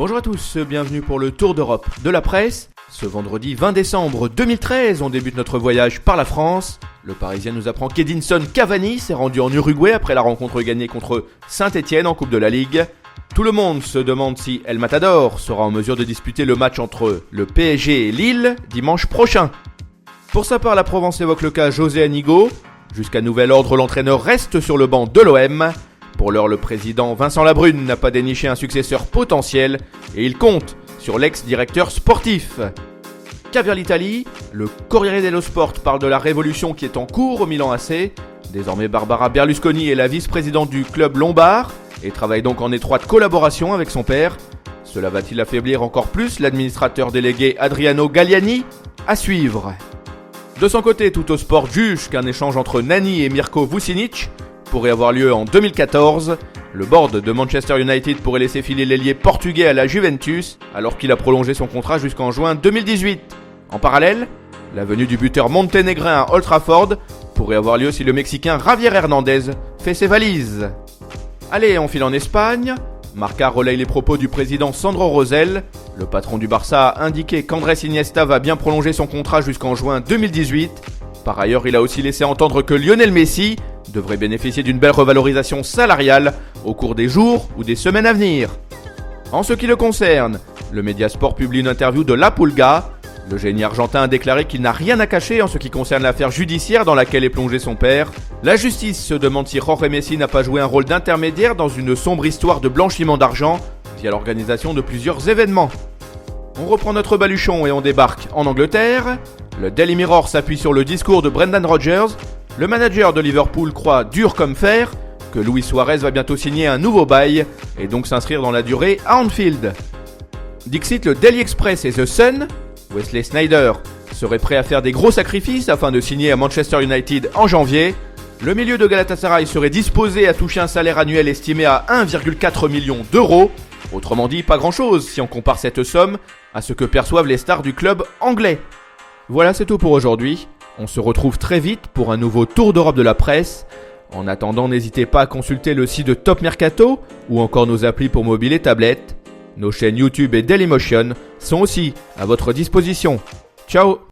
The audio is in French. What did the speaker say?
Bonjour à tous, bienvenue pour le Tour d'Europe de la presse. Ce vendredi 20 décembre 2013, on débute notre voyage par la France. Le Parisien nous apprend qu'Edinson Cavani s'est rendu en Uruguay après la rencontre gagnée contre Saint-Etienne en Coupe de la Ligue. Tout le monde se demande si El Matador sera en mesure de disputer le match entre le PSG et Lille dimanche prochain. Pour sa part, la Provence évoque le cas José Anigo. Jusqu'à nouvel ordre, l'entraîneur reste sur le banc de l'OM. Pour l'heure, le président Vincent Labrune n'a pas déniché un successeur potentiel et il compte sur l'ex-directeur sportif. Qu'avère l'Italie, le Corriere dello Sport parle de la révolution qui est en cours au Milan AC. Désormais, Barbara Berlusconi est la vice-présidente du club lombard et travaille donc en étroite collaboration avec son père. Cela va-t-il affaiblir encore plus l'administrateur délégué Adriano Galliani ? À suivre. De son côté, Tuttosport juge qu'un échange entre Nani et Mirko Vucinic pourrait avoir lieu en 2014. Le board de Manchester United pourrait laisser filer l'ailier portugais à la Juventus alors qu'il a prolongé son contrat jusqu'en juin 2018. En parallèle, la venue du buteur monténégrin à Old Trafford pourrait avoir lieu si le Mexicain Javier Hernandez fait ses valises. Allez, on file en Espagne. Marca relaye les propos du président Sandro Rosell. Le patron du Barça a indiqué qu'Andrés Iniesta va bien prolonger son contrat jusqu'en juin 2018. Par ailleurs, il a aussi laissé entendre que Lionel Messi devrait bénéficier d'une belle revalorisation salariale au cours des jours ou des semaines à venir. En ce qui le concerne, le Mediasport publie une interview de La Pulga. Le génie argentin a déclaré qu'il n'a rien à cacher en ce qui concerne l'affaire judiciaire dans laquelle est plongé son père. La justice se demande si Jorge Messi n'a pas joué un rôle d'intermédiaire dans une sombre histoire de blanchiment d'argent via l'organisation de plusieurs événements. On reprend notre baluchon et on débarque en Angleterre. Le Daily Mirror s'appuie sur le discours de Brendan Rodgers. Le manager de Liverpool croit dur comme fer que Luis Suarez va bientôt signer un nouveau bail et donc s'inscrire dans la durée à Anfield. Dixit le Daily Express et The Sun. Wesley Sneijder serait prêt à faire des gros sacrifices afin de signer à Manchester United en janvier. Le milieu de Galatasaray serait disposé à toucher un salaire annuel estimé à 1,4 million d'euros. Autrement dit, pas grand chose si on compare cette somme à ce que perçoivent les stars du club anglais. Voilà, c'est tout pour aujourd'hui. On se retrouve très vite pour un nouveau tour d'Europe de la presse. En attendant, n'hésitez pas à consulter le site de Top Mercato ou encore nos applis pour mobile et tablette. Nos chaînes YouTube et Dailymotion sont aussi à votre disposition. Ciao!